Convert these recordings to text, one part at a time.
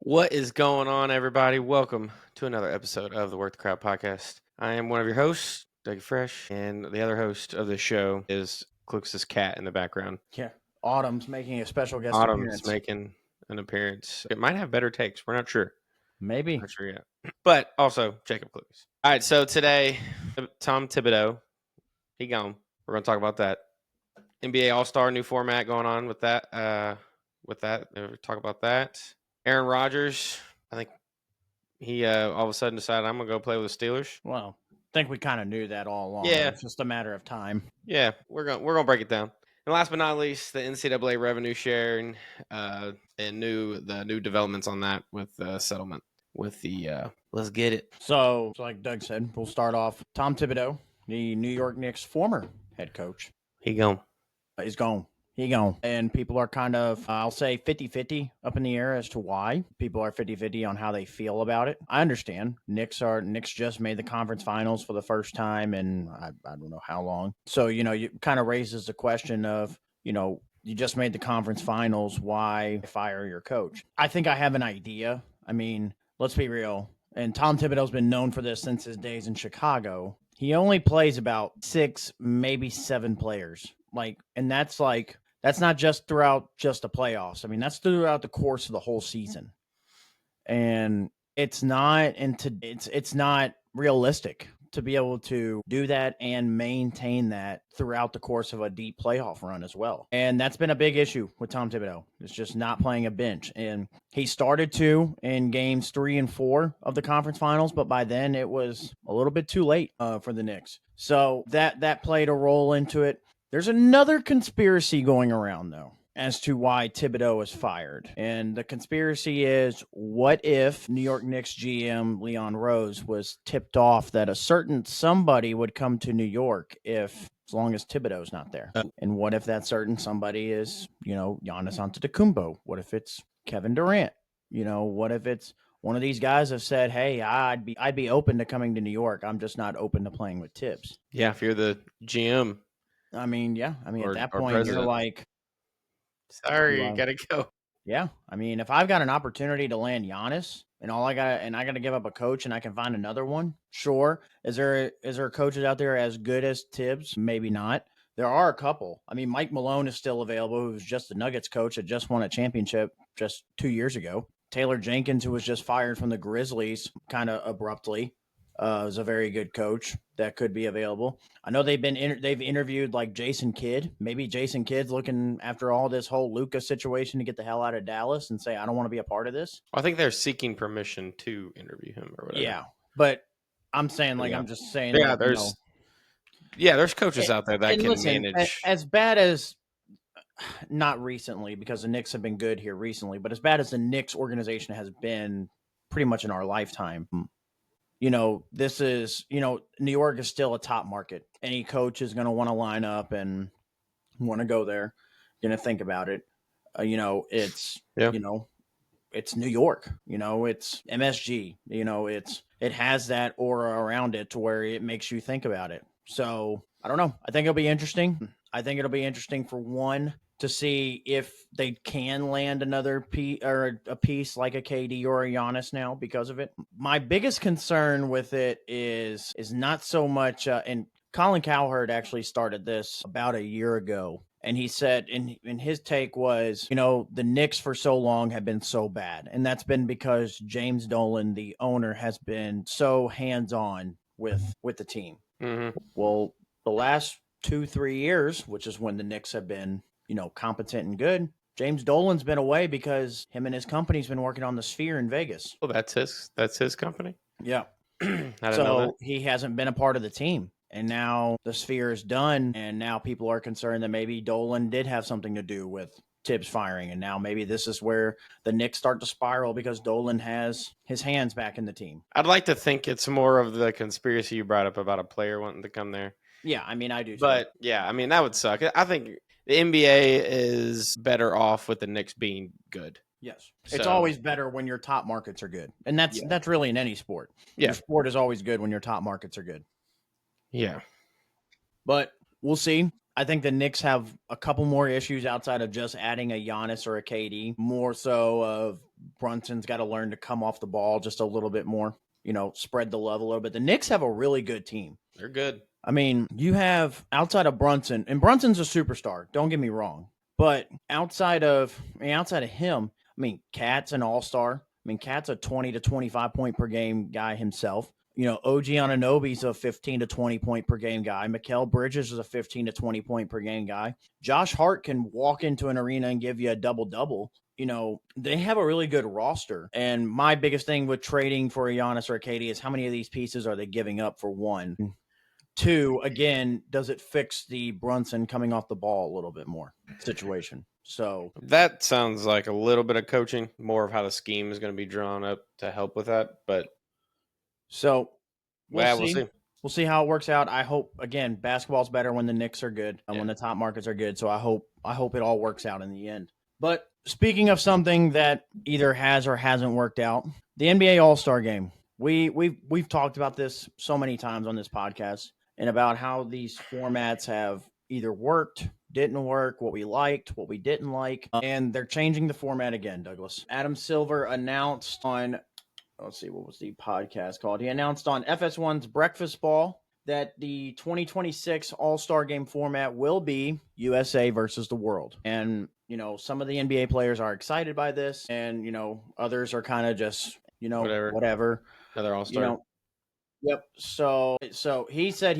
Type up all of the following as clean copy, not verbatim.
What is going on, everybody? Welcome to another episode of the Work the Crowd podcast. I am one of your hosts, Doug Fresh, and the other host of the show is Klucas' cat in the background. Yeah, Autumn's making a special guest Autumn's appearance. making an appearance. It might have better takes. We're not sure. Maybe. Not sure yet. But also, Jacob Klucas. All right, so today, Tom Thibodeau, he gone. We're going to talk about that. NBA All-Star, new format going on with that. Talk about that. Aaron Rodgers, I think he all of a sudden decided I'm going to go play with the Steelers. Well, I think we kind of knew that all along. Yeah. It's just a matter of time. Yeah, we're gonna break it down. And last but not least, the NCAA revenue sharing and the new developments on that with settlement with the let's get it. So, like Doug said, we'll start off. Tom Thibodeau, the New York Knicks former head coach, He gone. is gone. He gone. And people are kind of, I'll say 50-50 up in the air as to why. People are 50-50 on how they feel about it. I understand. Knicks just made the conference finals for the first time in I don't know how long. So, it kind of raises the question of, you just made the conference finals. Why fire your coach? I think I have an idea. I mean, let's be real. And Tom Thibodeau's been known for this since his days in Chicago. He only plays about 6, maybe 7 players. That's not just throughout just the playoffs. I mean, that's throughout the course of the whole season. And it's not realistic to be able to do that and maintain that throughout the course of a deep playoff run as well. And that's been a big issue with Tom Thibodeau. It's just not playing a bench. And he started to in games 3 and 4 of the conference finals, but by then it was a little bit too late for the Knicks. So that played a role into it. There's another conspiracy going around, though, as to why Thibodeau was fired. And the conspiracy is, what if New York Knicks GM Leon Rose was tipped off that a certain somebody would come to New York as long as Thibodeau's not there? And what if that certain somebody is, Giannis Antetokounmpo? What if it's Kevin Durant? What if it's one of these guys have said, hey, I'd be open to coming to New York. I'm just not open to playing with Tibbs. Yeah, if you're the GM. I mean, at that point, president. you're like, sorry, you gotta go. Yeah, I mean, if I've got an opportunity to land Giannis and I got to give up a coach and I can find another one, sure. Is there coaches out there as good as Tibbs? Maybe not. There are a couple. I mean, Mike Malone is still available, who's just the Nuggets coach that just won a championship just 2 years ago. Taylor Jenkins, who was just fired from the Grizzlies kind of abruptly, is a very good coach that could be available. I know they've interviewed like Jason Kidd. Maybe Jason Kidd's looking after all this whole Luka situation to get the hell out of Dallas and say, I don't want to be a part of this. I think they're seeking permission to interview him or whatever. Yeah, but I'm saying I'm just saying. Yeah, there's coaches out there that can manage. As bad as, not recently because the Knicks have been good here recently, but as bad as the Knicks organization has been pretty much in our lifetime, this is, New York is still a top market. Any coach is going to want to line up and want to go there, going to think about it. It's New York, it's MSG, it has that aura around it to where it makes you think about it. So I don't know. I think it'll be interesting. I think it'll be interesting for one to see if they can land another piece or a piece like a KD or a Giannis now because of it. My biggest concern with it is not so much, and Colin Cowherd actually started this about a year ago. And he said, and his take was, the Knicks for so long have been so bad. And that's been because James Dolan, the owner, has been so hands-on with the team. Mm-hmm. Well, the last 2-3 years, which is when the Knicks have been, competent and good, James Dolan's been away because him and his company's been working on the Sphere in Vegas. Well, that's his company. Yeah. So he hasn't been a part of the team. And now the Sphere is done, and now people are concerned that maybe Dolan did have something to do with Tibbs firing, and now maybe this is where the Knicks start to spiral because Dolan has his hands back in the team. I'd like to think it's more of the conspiracy you brought up about a player wanting to come there. Yeah, I mean, I do too. But, yeah, I mean, that would suck. I think the NBA is better off with the Knicks being good. Yes. It's always better when your top markets are good. And that's really in any sport. Yeah. Your sport is always good when your top markets are good. Yeah. But we'll see. I think the Knicks have a couple more issues outside of just adding a Giannis or a KD. More so of Brunson's got to learn to come off the ball just a little bit more, spread the love a little bit. The Knicks have a really good team. They're good. I mean, you have outside of Brunson, and Brunson's a superstar. Don't get me wrong, but outside of him, I mean, Cat's an all-star. I mean, Cat's a 20 to 25 point per game guy himself. OG Anunoby's a 15 to 20 point per game guy. Mikal Bridges is a 15 to 20 point per game guy. Josh Hart can walk into an arena and give you a double-double. They have a really good roster. And my biggest thing with trading for a Giannis or a KD is how many of these pieces are they giving up for one? Two, again, does it fix the Brunson coming off the ball a little bit more situation? So that sounds like a little bit of coaching, more of how the scheme is going to be drawn up to help with that. But we'll see. We'll see how it works out. I hope, again, basketball's better when the Knicks are good and when the top markets are good. So I hope it all works out in the end. But speaking of something that either has or hasn't worked out, the NBA All-Star Game. We've talked about this so many times on this podcast and about how these formats have either worked, didn't work, what we liked, what we didn't like, and they're changing the format again, Douglas. Adam Silver announced on, let's see, what was the podcast called? He announced on FS1's Breakfast Ball that the 2026 All-Star Game format will be USA versus the world. And, some of the NBA players are excited by this, and, others are kind of just, whatever. Another All-Star. Yep. So he said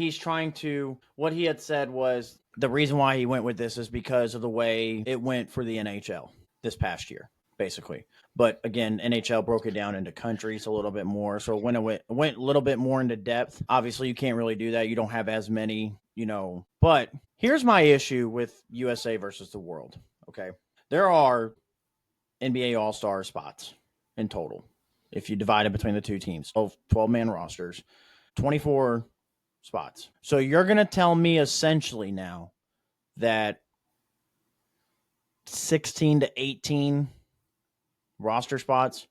what he had said was the reason why he went with this is because of the way it went for the NHL this past year, basically. But again, NHL broke it down into countries a little bit more. So when it went a little bit more into depth, obviously you can't really do that. You don't have as many, But here's my issue with USA versus the world. Okay. There are NBA All-Star spots in total. If you divide it between the two teams, 12-man rosters, 24 spots. So you're going to tell me essentially now that 16 to 18 roster spots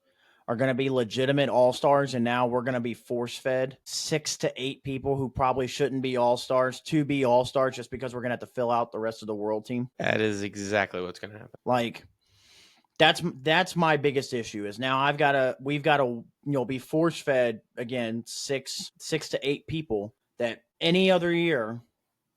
are going to be legitimate all-stars, and now we're going to be force-fed 6 to 8 people who probably shouldn't be all-stars to be all-stars just because we're going to have to fill out the rest of the world team. That is exactly what's going to happen. Like, that's my biggest issue is now we've got to be force fed again 6 to 8 people that any other year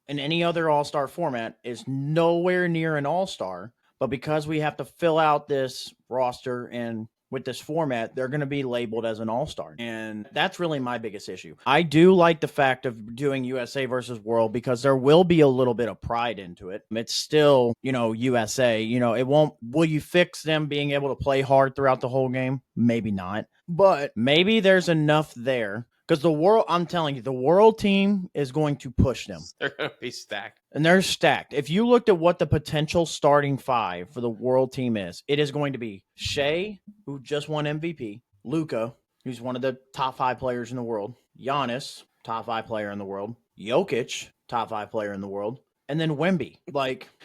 in any other all-star format is nowhere near an all-star, but because we have to fill out this roster and with this format, they're going to be labeled as an all-star. And that's really my biggest issue. I do like the fact of doing USA versus world because there will be a little bit of pride into it. It's still, USA, it won't, will you fix them being able to play hard throughout the whole game? Maybe not, but maybe there's enough there. Because I'm telling you, the world team is going to push them. They're going to be stacked. And they're stacked. If you looked at what the potential starting five for the world team is, it is going to be Shea, who just won MVP, Luka, who's one of the top 5 players in the world, Giannis, top 5 player in the world, Jokic, top 5 player in the world, and then Wemby.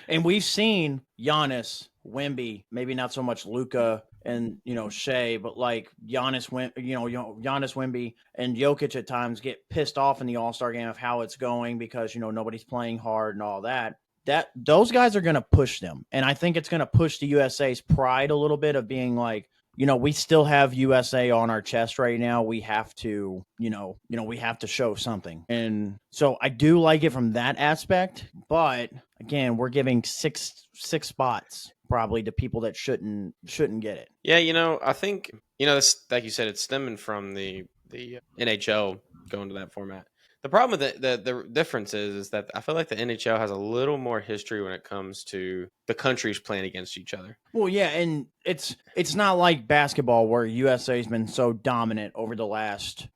And we've seen Giannis, Wemby, maybe not so much Luka and Shea, but Giannis, Wemby, and Jokic at times get pissed off in the All-Star game of how it's going because nobody's playing hard and all that. That those guys are going to push them, and I think it's going to push the USA's pride a little bit of being we still have USA on our chest right now. We have to, we have to show something, and so I do like it from that aspect. But again, we're giving six spots probably to people that shouldn't get it. Yeah, I think this, like you said, it's stemming from the NHL going to that format. The problem with the difference is that I feel like the NHL has a little more history when it comes to the countries playing against each other. Well, yeah, and it's not like basketball where USA has been so dominant over the last,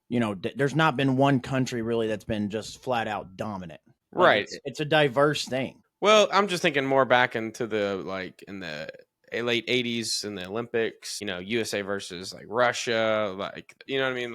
there's not been one country really that's been just flat out dominant. Right. It's a diverse thing. Well, I'm just thinking more back into in the late 80s in the Olympics, USA versus Russia, you know what I mean?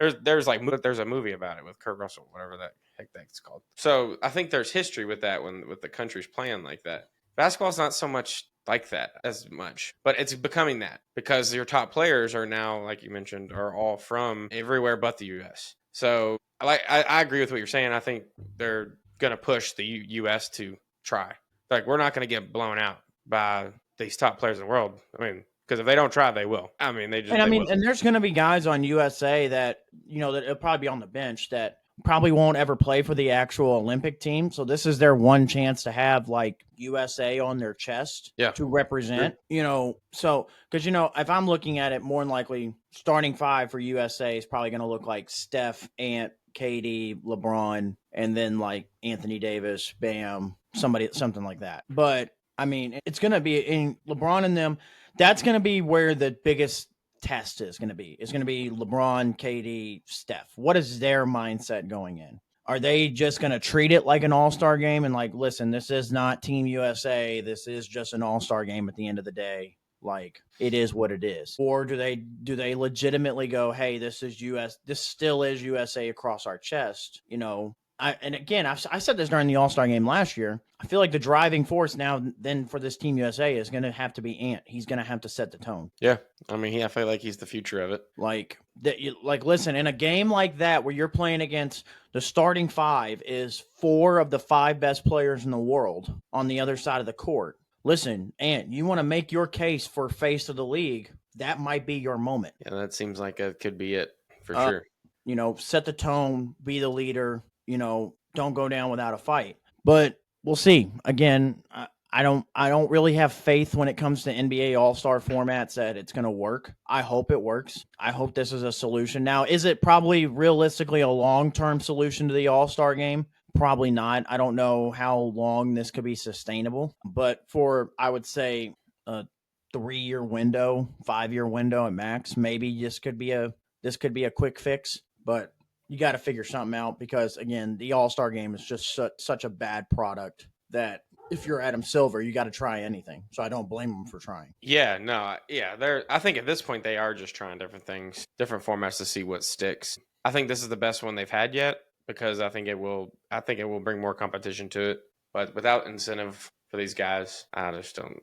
There's a movie about it with Kurt Russell, whatever the heck that's called. So I think there's history with that with the countries playing like that. Basketball's not so much like that as much, but it's becoming that because your top players are now, like you mentioned, are all from everywhere but the U.S. So I agree with what you're saying. I think they're going to push the U.S. to try. Like, we're not going to get blown out by these top players in the world. I mean, because if they don't try, they will. I mean, they will. And there's going to be guys on USA that, that it'll probably be on the bench that probably won't ever play for the actual Olympic team. So this is their one chance to have like USA on their chest to represent, so because, if I'm looking at it, more than likely starting 5 for USA is probably going to look like Steph, Ant, KD, LeBron, and then like Anthony Davis, Bam, something like that. But I mean, it's going to be in LeBron and them. That's going to be where the biggest test is going to be. It's going to be LeBron, KD, Steph. What is their mindset going in? Are they just going to treat it like an all-star game and like, listen, this is not Team USA. This is just an all-star game at the end of the day. Like, it is what it is. Or do they legitimately go, hey, this is this still is USA across our chest, and again, I said this during the All-Star game last year. I feel like the driving force now then for this Team USA is going to have to be Ant. He's going to have to set the tone. Yeah. I mean, I feel like he's the future of it. Like, listen, in a game like that where you're playing against the starting 5 is 4 of the 5 best players in the world on the other side of the court. Listen, Ant, you want to make your case for face of the league, that might be your moment. Yeah, that seems like it could be it for sure. Set the tone, be the leader. Don't go down without a fight. But we'll see. Again, I don't really have faith when it comes to NBA All-Star formats that it's going to work. I hope it works. I hope this is a solution. Now, is it probably realistically a long-term solution to the All-Star game? Probably not. I don't know how long this could be sustainable. But for, I would say, a 3-year window, 5-year window at max, maybe this could be a quick fix. But you got to figure something out because, again, the All-Star game is just such a bad product that if you're Adam Silver, you got to try anything. So I don't blame them for trying. Yeah, no, yeah. I think at this point they are just trying different things, different formats to see what sticks. I think this is the best one they've had yet because I think it will bring more competition to it. But without incentive for these guys, I just don't.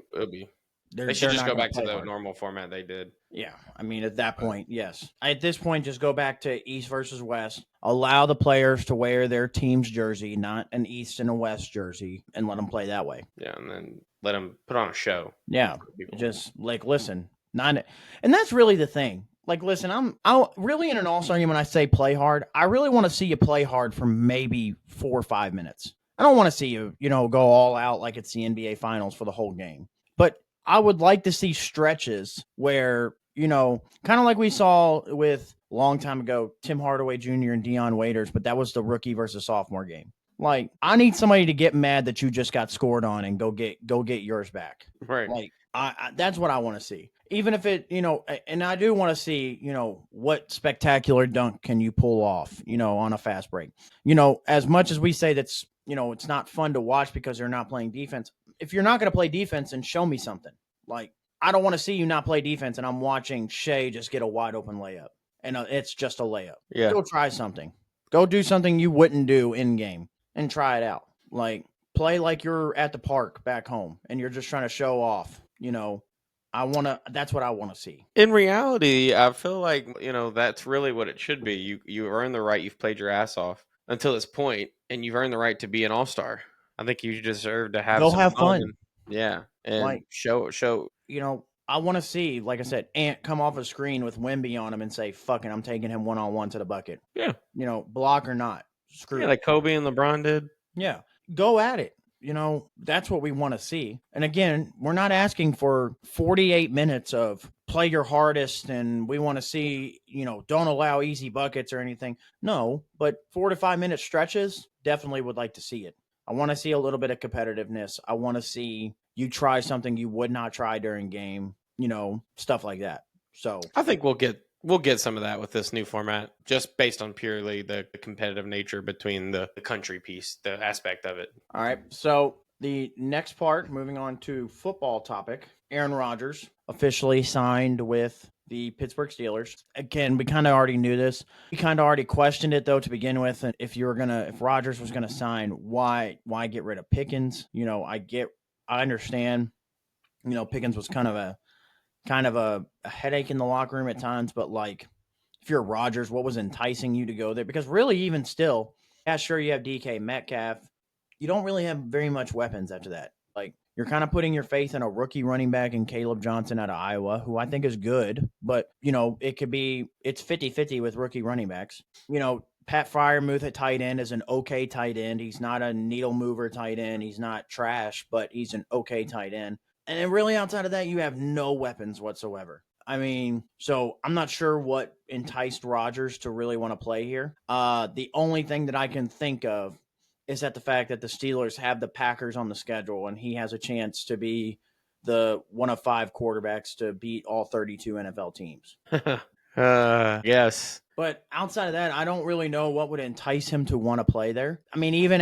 They should just go back to the normal format they did. Yeah, I mean, at that point, yes. At this point, just go back to East versus West. Allow the players to wear their team's jersey, not an East and a West jersey, and let them play that way. Yeah, and then let them put on a show. Yeah, just like listen, and that's really the thing. Like, listen, I really in an All-Star game when I say play hard, I really want to see you play hard for maybe 4 or 5 minutes. I don't want to see you, go all out like it's the NBA Finals for the whole game, but I would like to see stretches where, kind of like we saw with a long time ago, Tim Hardaway Jr. and Deion Waiters, but that was the rookie versus sophomore game. Like, I need somebody to get mad that you just got scored on and go get yours back. Right. Like, that's what I want to see. Even if it, and I do want to see, what spectacular dunk can you pull off, on a fast break. As much as we say that's, it's not fun to watch because they're not playing defense. If you're not going to play defense, then show me something. Like, I don't want to see you not play defense and I'm watching Shea just get a wide open layup and it's just a layup. Yeah. Go try something. Go do something you wouldn't do in game and try it out. Like, play like you're at the park back home and you're just trying to show off, that's what I want to see. In reality, I feel like, that's really what it should be. You earn the right. You've played your ass off until this point and you've earned the right to be an all-star. I think you deserve to have have fun. Yeah. And like, show. I want to see, like I said, Ant come off a screen with Wemby on him and say, fuck it, I'm taking him one-on-one to the bucket. Yeah. Block or not. Screw it. Like Kobe and LeBron did. Yeah. Go at it. That's what we want to see. And again, we're not asking for 48 minutes of play your hardest and we want to see, don't allow easy buckets or anything. No, but 4 to 5 minute stretches, definitely would like to see it. I want to see a little bit of competitiveness. I want to see you try something you would not try during game, stuff like that. So I think we'll get some of that with this new format, just based on purely the competitive nature between the country piece, the aspect of it. All right. So the next part, moving on to football topic, Aaron Rodgers officially signed with the Pittsburgh Steelers. Again, we kind of already knew this. We kind of already questioned it though to begin with. And if Rodgers was gonna sign, why get rid of Pickens? I understand. Pickens was kind of a headache in the locker room at times, but like if you're Rodgers, what was enticing you to go there? Because really, even still, yeah, sure, you have DK Metcalf, you don't really have very much weapons after that. Like, you're kind of putting your faith in a rookie running back in Caleb Johnson out of Iowa, who I think is good, but, it's 50-50 with rookie running backs. Pat Freiermuth at tight end is an okay tight end. He's not a needle mover tight end. He's not trash, but he's an okay tight end. And then really outside of that, you have no weapons whatsoever. I mean, so I'm not sure what enticed Rodgers to really want to play here. The only thing that I can think of is that the fact that the Steelers have the Packers on the schedule and he has a chance to be the one of 5 quarterbacks to beat all 32 NFL teams. Yes. But outside of that, I don't really know what would entice him to want to play there. I mean, even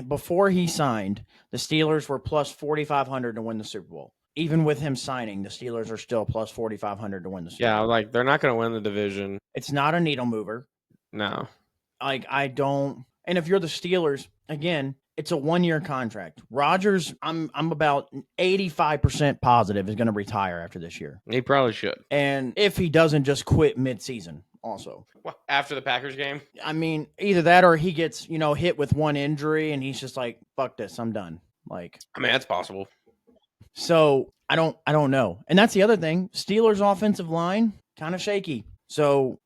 before he signed, the Steelers were plus 4,500 to win the Super Bowl. Even with him signing, the Steelers are still plus 4,500 to win the Super Bowl. Yeah, like they're not going to win the division. It's not a needle mover. No. Like, I don't. And if you're the Steelers, again, it's a 1-year contract. Rodgers, I'm about 85% positive is going to retire after this year. He probably should. And if he doesn't just quit midseason also. What, after the Packers game? I mean, either that or he gets, hit with one injury and he's just like, fuck this, I'm done. Like, I mean, that's possible. So I don't know. And that's the other thing. Steelers offensive line, kind of shaky. So,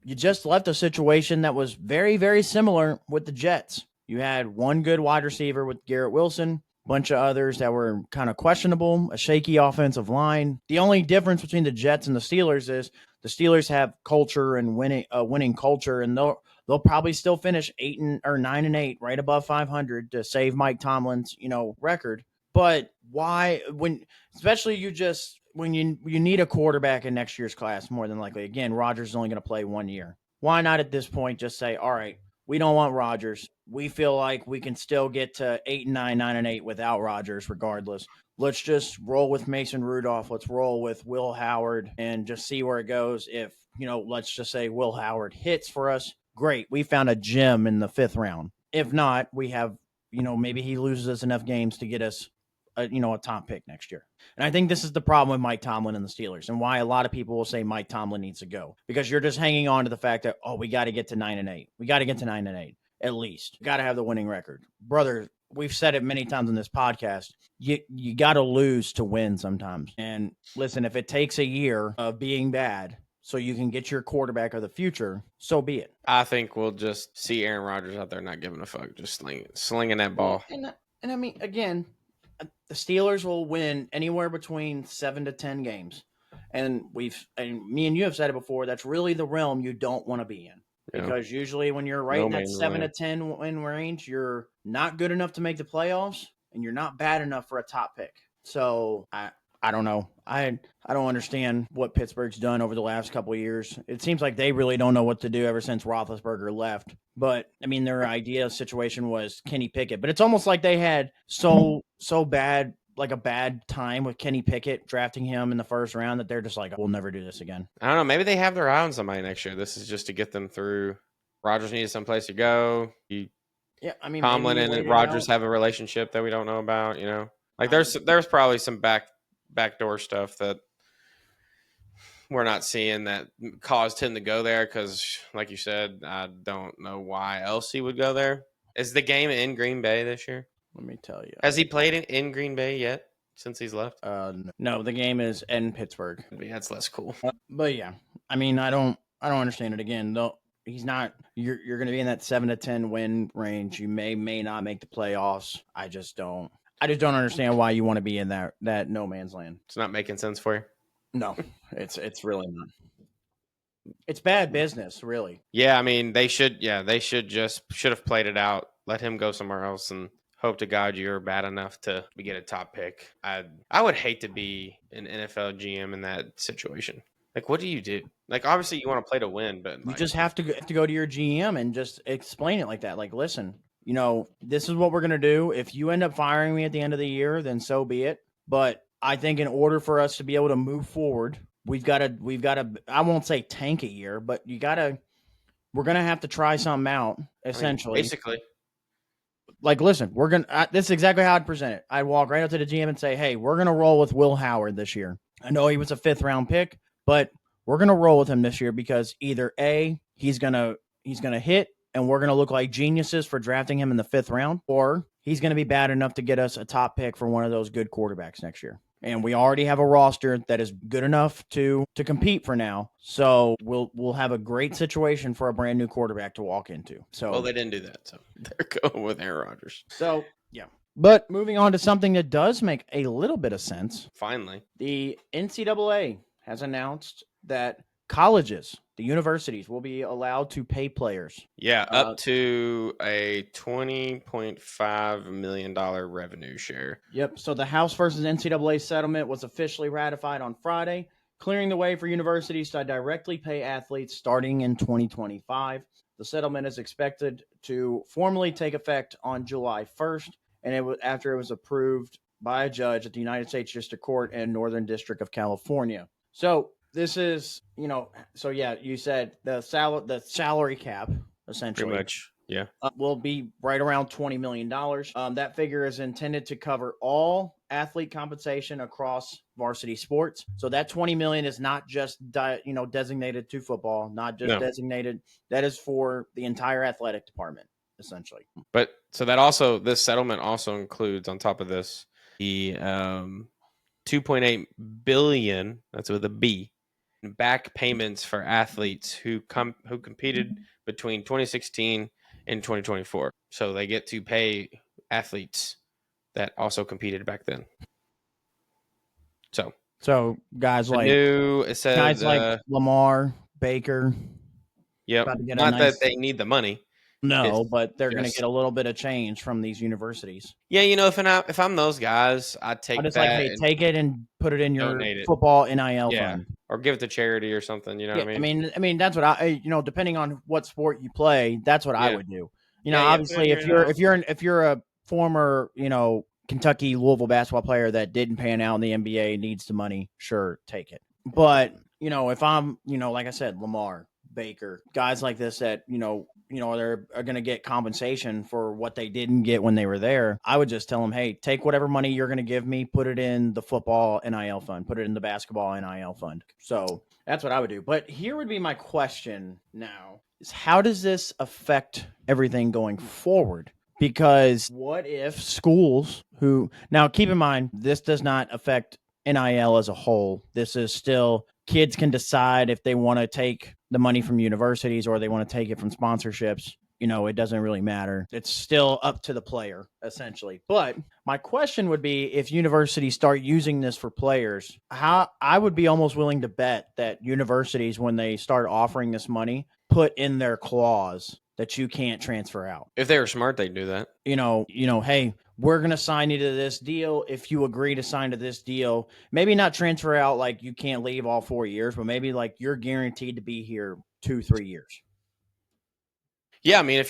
you just left a situation that was very, very similar with the Jets. You had one good wide receiver with Garrett Wilson, a bunch of others that were kind of questionable, a shaky offensive line. The only difference between the Jets and the Steelers is the Steelers have culture and winning culture, and they'll probably still finish 9-8, right above 500 to save Mike Tomlin's, record. But why, especially when you need a quarterback in next year's class, more than likely, again, Rodgers is only going to play 1 year. Why not at this point just say, all right, we don't want Rodgers. We feel like we can still get to 8-9, 9-8 without Rodgers regardless. Let's just roll with Mason Rudolph. Let's roll with Will Howard and just see where it goes. If, let's just say Will Howard hits for us, great. We found a gem in the 5th round. If not, we have, maybe he loses us enough games to get us a top pick next year. And I think this is the problem with Mike Tomlin and the Steelers and why a lot of people will say Mike Tomlin needs to go, because you're just hanging on to the fact that, we got to get to 9-8. We got to get to 9-8 at least. Got to have the winning record. Brother, we've said it many times in this podcast. You got to lose to win sometimes. And listen, if it takes a year of being bad so you can get your quarterback of the future, so be it. I think we'll just see Aaron Rodgers out there not giving a fuck, just slinging that ball. And I mean, again, the Steelers will win anywhere between 7 to 10 games. And me and you have said it before, that's really the realm you don't want to be in. Yeah. Because usually when you're right in that 7 to 10 win range, you're not good enough to make the playoffs and you're not bad enough for a top pick. So I don't know. I don't understand what Pittsburgh's done over the last couple of years. It seems like they really don't know what to do ever since Roethlisberger left. But, I mean, their ideal situation was Kenny Pickett. But it's almost like they had so bad, like a bad time with Kenny Pickett drafting him in the 1st round that they're just like, we'll never do this again. I don't know. Maybe they have their eye on somebody next year. This is just to get them through. Rodgers needed someplace to go. Yeah, I mean, Tomlin and Rodgers have a relationship that we don't know about, Like there's probably some backdoor stuff that we're not seeing that caused him to go there because, like you said, I don't know why else he would go there. Is the game in Green Bay this year? Let me tell you. Has he played in Green Bay yet since he's left? No, the game is in Pittsburgh. Yeah, that's less cool. But yeah, I mean, I don't understand it again. Though he's not. You're going to be in that 7 to 10 win range. You may not make the playoffs. I just don't understand why you want to be in that no man's land. It's not making sense for you. No, it's really not. It's bad business, really. Yeah, I mean, they should have played it out. Let him go somewhere else and hope to God you're bad enough to get a top pick. I would hate to be an NFL GM in that situation. Like, what do you do? Like, obviously you want to play to win, but you just have to go to your GM and just explain it like that. Like, listen, this is what we're going to do. If you end up firing me at the end of the year, then so be it. But I think in order for us to be able to move forward, we've got to, I won't say tank a year, but we're going to have to try something out, essentially. I mean, basically. Like, listen, this is exactly how I'd present it. I'd walk right up to the GM and say, hey, we're going to roll with Will Howard this year. I know he was a 5th round pick, but we're going to roll with him this year because either A, he's going to hit and we're going to look like geniuses for drafting him in the 5th round, or he's going to be bad enough to get us a top pick for one of those good quarterbacks next year. And we already have a roster that is good enough to compete for now. So we'll have a great situation for a brand new quarterback to walk into. So Well, they didn't do that, so they're going with Aaron Rodgers. So yeah. But moving on to something that does make a little bit of sense. Finally, the NCAA has announced that colleges, the universities, will be allowed to pay players. Yeah, up to a $20.5 million revenue share. Yep. So the House versus NCAA settlement was officially ratified on Friday, clearing the way for universities to directly pay athletes starting in 2025. The settlement is expected to formally take effect on July 1st, and after it was approved by a judge at the United States District Court in Northern District of California. So this is, so yeah, you said the salary cap, essentially. Pretty much, yeah. Will be right around $20 million. That figure is intended to cover all athlete compensation across varsity sports. So that $20 million is not just designated to football, not just designated. That is for the entire athletic department, essentially. But so this settlement also includes, on top of this, the $2.8 billion, that's with a B, back payments for athletes who competed between 2016 and 2024. So they get to pay athletes that also competed back then. So guys like Lamar, Baker. Yep. Not that they need the money. No, but they're going to get a little bit of change from these universities. Yeah, if I'm those guys, I'd take that. Take it and put it in your football NIL fund, or give it to charity or something. You know what I mean? I mean that's what depending on what sport you play, that's what I would do. Obviously, if you're a former Kentucky Louisville basketball player that didn't pan out in the NBA, needs the money, sure, take it. But if I'm like I said, Lamar, Baker, guys like this that they're going to get compensation for what they didn't get when they were there, I would just tell them, hey, take whatever money you're going to give me, put it in the football NIL fund, put it in the basketball NIL fund. So that's what I would do. But here would be my question now is, how does this affect everything going forward? Because what if schools now keep in mind, this does not affect NIL as a whole. This is still, kids can decide if they want to take the money from universities or they want to take it from sponsorships. It doesn't really matter. It's still up to the player, essentially. But my question would be, if universities start using this for players, I would be almost willing to bet that universities, when they start offering this money, put in their clause that you can't transfer out. If they were smart, they'd do that. Hey, we're going to sign you to this deal. If you agree to sign to this deal, maybe not transfer out like you can't leave all 4 years, but maybe like you're guaranteed to be here 2-3 years. Yeah, I mean,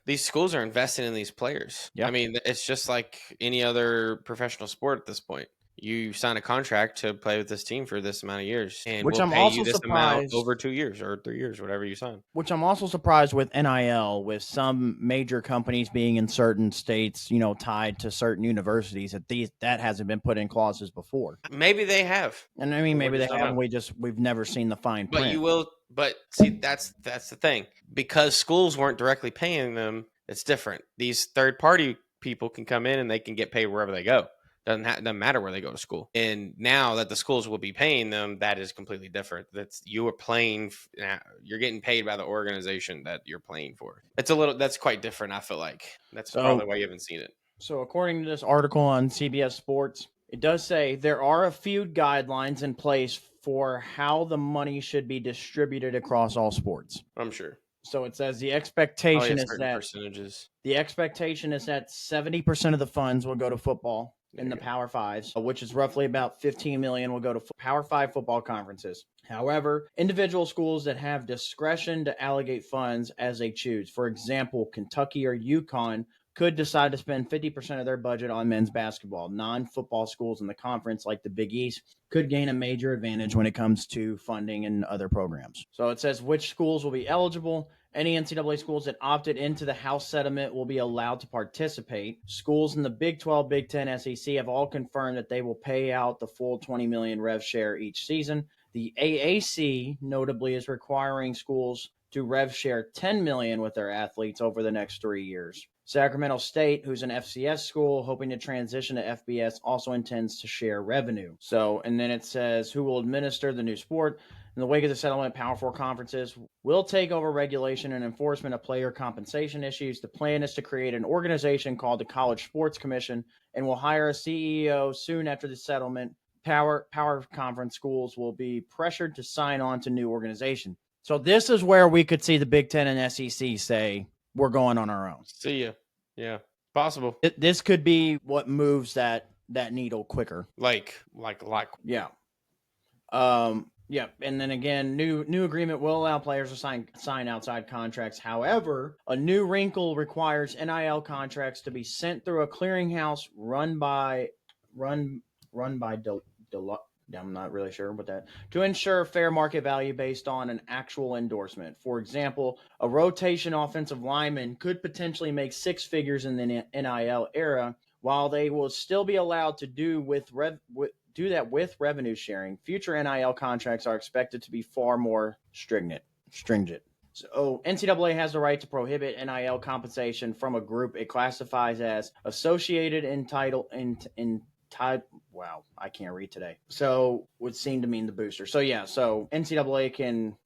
these schools are investing in these players. Yeah. I mean, it's just like any other professional sport at this point. You sign a contract to play with this team for this amount of years, and we'll pay you this amount over 2 years or 3 years, whatever you sign. Which I'm also surprised with NIL, with some major companies being in certain states, tied to certain universities, that hasn't been put in clauses before. Maybe they have, and I mean, maybe they have. We've never seen the fine print. But you will. But see, that's the thing, because schools weren't directly paying them. It's different. These third party people can come in and they can get paid wherever they go. Doesn't matter where they go to school. And now that the schools will be paying them, that is completely different. You're getting paid by the organization that you're playing for. That's quite different. I feel like that's probably why you haven't seen it. So according to this article on CBS Sports, it does say there are a few guidelines in place for how the money should be distributed across all sports. I'm sure. So it says the expectation is that percentages. The expectation is that 70% of the funds will go to football in the Power Fives, which is roughly about $15 million will go to Power Five football conferences. However, individual schools that have discretion to allocate funds as they choose, for example, Kentucky or UConn, could decide to spend 50% of their budget on men's basketball. Non-football schools in the conference, like the Big East, could gain a major advantage when it comes to funding and other programs. So it says which schools will be eligible. Any NCAA schools that opted into the House settlement will be allowed to participate. Schools in the Big 12, Big 10, SEC have all confirmed that they will pay out the full $20 million rev share each season. The AAC, notably, is requiring schools to rev share $10 million with their athletes over the next 3 years. Sacramento State, who's an FCS school hoping to transition to FBS, also intends to share revenue. So, and then it says who will administer the new sport. In the wake of the settlement, Power 4 conferences will take over regulation and enforcement of player compensation issues. The plan is to create an organization called the College Sports Commission and will hire a CEO soon after the settlement. Power Conference schools will be pressured to sign on to new organization. So this is where we could see the Big Ten and SEC say, we're going on our own. See ya. Yeah, possible. This could be what moves that needle quicker. Like. Yeah. Yeah, and then again, new agreement will allow players to sign outside contracts. However, a new wrinkle requires NIL contracts to be sent through a clearinghouse run by I'm not really sure about that, to ensure fair market value based on an actual endorsement. For example, a rotation offensive lineman could potentially make six figures in the NIL era, while they will still be allowed to do that with revenue sharing. Future NIL contracts are expected to be far more stringent. So NCAA has the right to prohibit NIL compensation from a group it classifies as associated wow, I can't read today. So would seem to mean the booster. So yeah, so NCAA can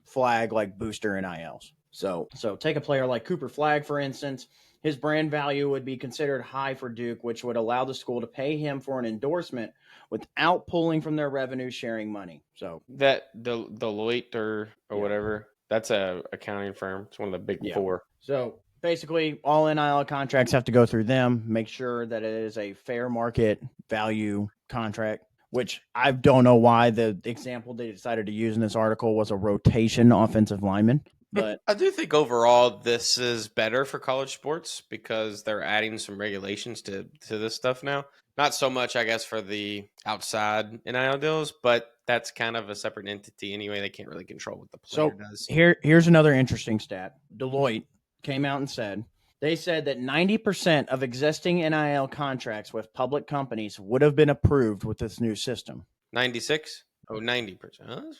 flag booster NILs. So take a player like Cooper Flagg, for instance. His brand value would be considered high for Duke, which would allow the school to pay him for an endorsement without pulling from their revenue sharing money. So that Deloitte or whatever, that's a accounting firm. It's one of the big four. So basically, all NIL contracts have to go through them. Make sure that it is a fair market value contract, which I don't know why the example they decided to use in this article was a rotation offensive lineman. But I do think overall this is better for college sports because they're adding some regulations to this stuff now. Not so much, I guess, for the outside NIL deals, but that's kind of a separate entity anyway. They can't really control what the player does. Here's another interesting stat. Deloitte came out and said that 90% of existing NIL contracts with public companies would have been approved with this new system. 96? Oh, 90%.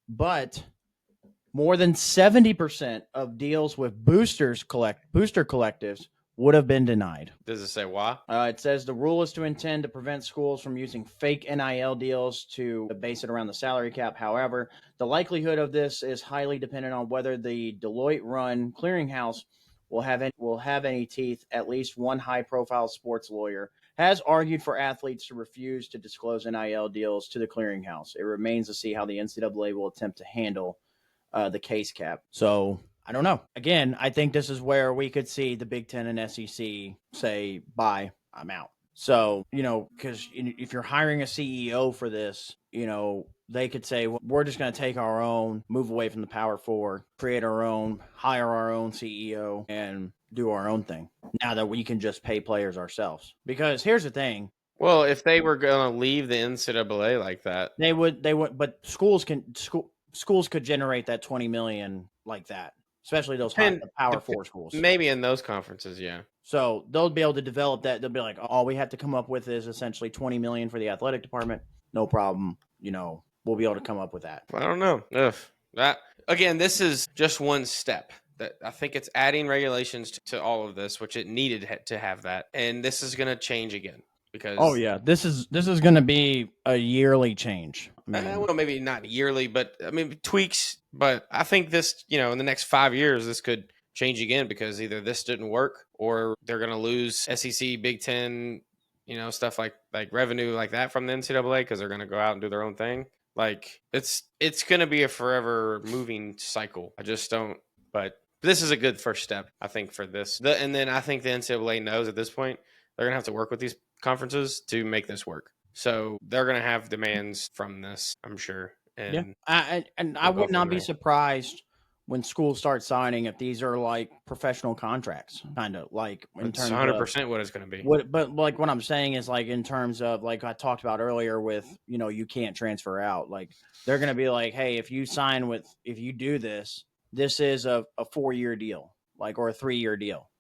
But more than 70% of deals with booster collectives would have been denied. Does it say why? It says the rule is to intend to prevent schools from using fake NIL deals to base it around the salary cap. However, the likelihood of this is highly dependent on whether the Deloitte-run clearinghouse will have any teeth. At least one high-profile sports lawyer has argued for athletes to refuse to disclose NIL deals to the clearinghouse. It remains to see how the NCAA will attempt to handle the case cap. So I don't know. Again, I think this is where we could see the Big Ten and SEC say, bye, I'm out. So, because if you're hiring a CEO for this, they could say, well, we're just going to take our own, move away from the Power 4, create our own, hire our own CEO, and do our own thing. Now that we can just pay players ourselves. Because here's the thing. Well, if they were going to leave the NCAA like that, they would, but schools could generate that $20 million like that. Especially those the Power 4 schools. Maybe in those conferences, yeah. So they'll be able to develop that. They'll be like, all we have to come up with is essentially $20 million for the athletic department. No problem. We'll be able to come up with that. I don't know. Again, this is just one step. That I think it's adding regulations to all of this, which it needed to have that. And this is going to change again. Because this is going to be a yearly change. Well, maybe not yearly, but tweaks. But I think this, in the next 5 years, this could change again because either this didn't work or they're going to lose SEC, Big Ten, stuff like revenue like that from the NCAA because they're going to go out and do their own thing. It's going to be a forever moving cycle. I just don't. But this is a good first step, I think, for this. And then I think the NCAA knows at this point they're going to have to work with these conferences to make this work. So they're going to have demands from this, I'm sure. And I would not be surprised when schools start signing if these are professional contracts, kind of in terms 100% what it's going to be. But what I'm saying is in terms of I talked about earlier with you can't transfer out. They're going to be hey, if you do this is a 4-year deal, or a 3-year deal.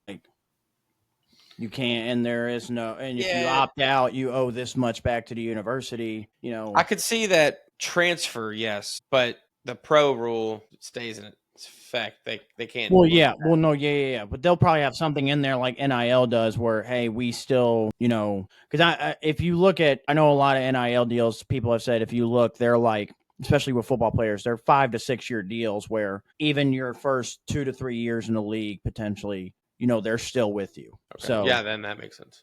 You can't, and there is no, and if you opt out, you owe this much back to the university. I could see that transfer, yes, but the pro rule stays in its effect. They can't. Well, yeah. Well, no, yeah. But they'll probably have something in there like NIL does, where hey, we still, because if you look at, I know a lot of NIL deals. People have said if you look, they're like, especially with football players, they're 5 to 6 year deals where even your first 2 to 3 years in the league potentially, they're still with you. Okay. So yeah, then that makes sense.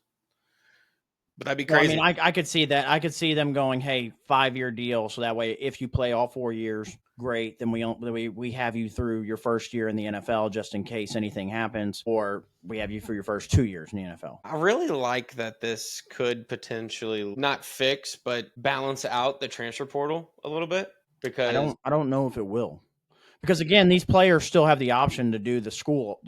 But that'd be well, I crazy. mean, I could see that. I could see them going, hey, 5-year deal. So that way, if you play all 4 years, great. Then we have you through your first year in the NFL just in case anything happens, or we have you for your first 2 years in the NFL. I really like that this could potentially not fix, but balance out the transfer portal a little bit, because I don't know if it will, because again, these players still have the option to do the school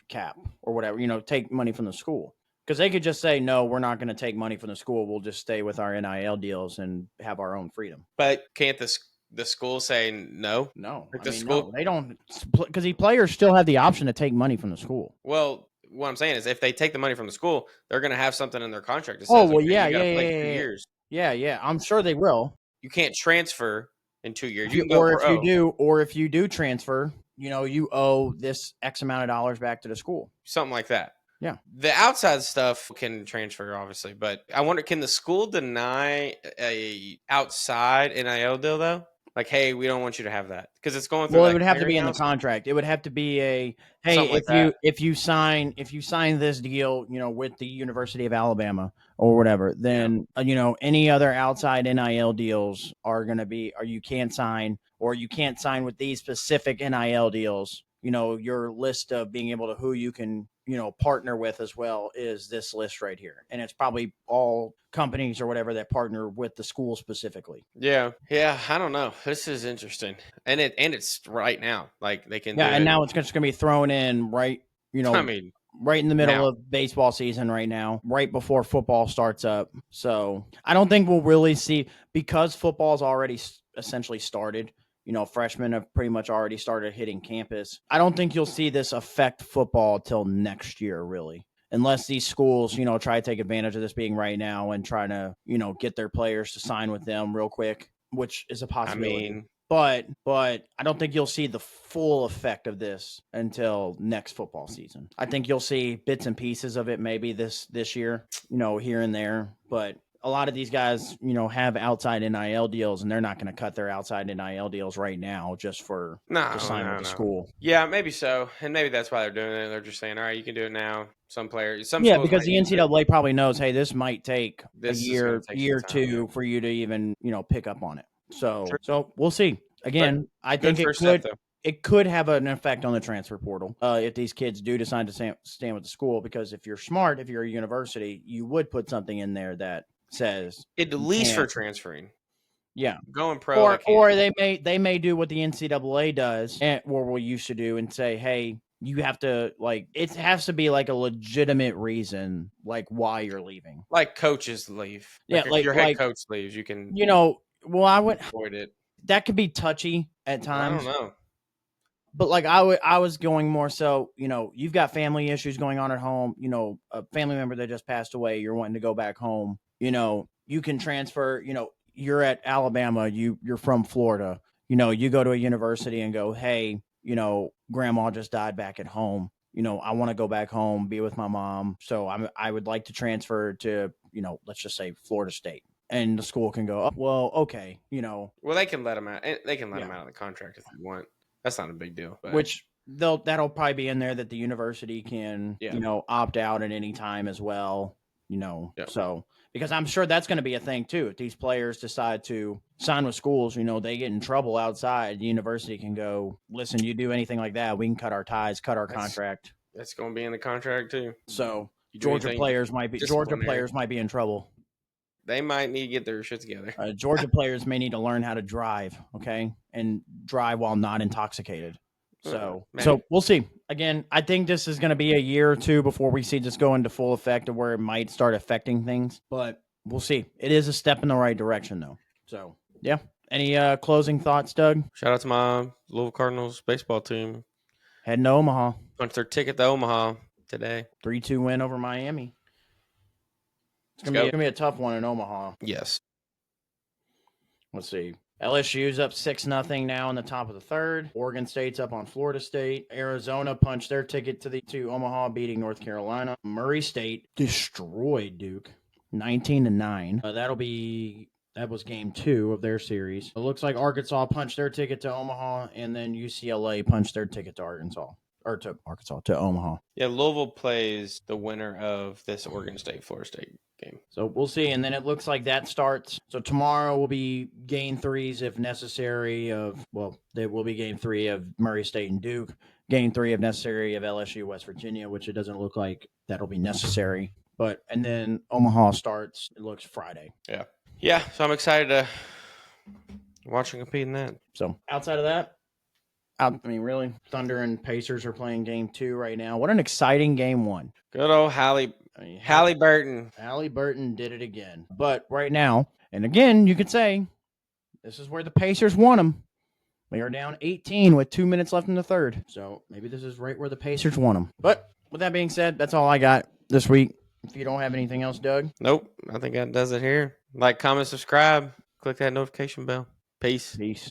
cap or whatever, take money from the school. Because they could just say, no, we're not going to take money from the school. We'll just stay with our NIL deals and have our own freedom. But can't the school say no? No, Like no, they don't, because the players still have the option to take money from the school. Well, what I'm saying is, if they take the money from the school, they're going to have something in their contract that says, Oh, well, okay, yeah, you got to yeah, play yeah, 2 yeah. years. Yeah. I'm sure they will. You can't transfer in 2 years. If you do transfer, you owe this X amount of dollars back to the school. Something like that. Yeah. The outside stuff can transfer, obviously, but I wonder, can the school deny a outside NIL deal though? Like, hey, we don't want you to have that because it's going through. Well, like, it would have to be in the clearinghouse? contract. It would have to be a hey, Something like that. if you sign this deal, with the University of Alabama or whatever, then any other outside NIL deals are going to be, or you can't sign with these specific NIL deals. Your list of being able to who you can partner with as well is this list right here, and it's probably all companies or whatever that partner with the school specifically. Yeah. I don't know. This is interesting, and it's right now. Like, they can. Yeah, do and it. now it's just going to be thrown in right. I mean, right in the middle now. of baseball season right now, right before football starts up. So I don't think we'll really see, because football's already essentially started. Freshmen have pretty much already started hitting campus. I don't think you'll see this affect football till next year, really. Unless these schools, try to take advantage of this being right now and trying to, get their players to sign with them real quick, which is a possibility. I mean, But I don't think you'll see the full effect of this until next football season. I think you'll see bits and pieces of it maybe this year, here and there. But a lot of these guys, have outside NIL deals, and they're not going to cut their outside NIL deals right now just to sign with the school. Yeah, maybe so, and maybe that's why they're doing it. They're just saying, all right, you can do it now. Some players, Yeah, because the NCAA probably knows, hey, this might take a year or two, yeah, for you to even, pick up on it. So we'll see. Again, I think it could have an effect on the transfer portal if these kids do decide to stand with the school. Because if you're smart, if you're a university, you would put something in there that says at least for transferring. Yeah, going pro, or they may do what the NCAA does, or we used to do, and say, hey, you have to, like, it has to be like a legitimate reason, like why you're leaving. Like coaches leave. Yeah, if your head coach leaves, you can. Well, I would avoid it. That could be touchy at times. I don't know. But like I was going more so, you've got family issues going on at home, a family member that just passed away, you're wanting to go back home, you can transfer, you're at Alabama, you're from Florida, you go to a university and go, hey, grandma just died back at home. I want to go back home, be with my mom. So I would like to transfer to, let's just say Florida State. And the school can go, oh, well, okay, Well, they can let them out. They can let them out of the contract if they want. That's not a big deal. But. Which that'll probably be in there that the university can, opt out at any time as well. So because I'm sure that's going to be a thing too. If these players decide to sign with schools, they get in trouble outside, the university can go, listen, you do anything like that, we can cut our ties, cut our contract. That's going to be in the contract too. So Georgia players might be in trouble. They might need to get their shit together. Georgia players may need to learn how to drive, okay, and drive while not intoxicated. So we'll see. Again, I think this is going to be a year or two before we see this go into full effect of where it might start affecting things. But we'll see. It is a step in the right direction, though. So, yeah. Any closing thoughts, Doug? Shout out to my Louisville Cardinals baseball team. Heading to Omaha. Punched their ticket to Omaha today. 3-2 win over Miami. It's going to be a tough one in Omaha. Yes. Let's see. LSU's up 6-0 now in the top of the third. Oregon State's up on Florida State. Arizona punched their ticket to Omaha, beating North Carolina. Murray State destroyed Duke, 19-9. That was game 2 of their series. It looks like Arkansas punched their ticket to Omaha, and then UCLA punched their ticket to to Omaha. Yeah, Louisville plays the winner of this Oregon State Florida State game. So we'll see. And then it looks like that starts. So tomorrow will be game 3s if necessary there will be game 3 of Murray State and Duke. Game 3 if necessary of LSU West Virginia, which it doesn't look like that'll be necessary. And then Omaha starts, it looks Friday. Yeah. Yeah. So I'm excited to watch and compete in that. So outside of that, really, Thunder and Pacers are playing game 2 right now. What an exciting game 1. Good old Halliburton. Halliburton did it again. But right now, and again, you could say, this is where the Pacers won them. We are down 18 with 2 minutes left in the third. So maybe this is right where the Pacers won them. But with that being said, that's all I got this week. If you don't have anything else, Doug? Nope. I think that does it here. Like, comment, subscribe. Click that notification bell. Peace. Peace.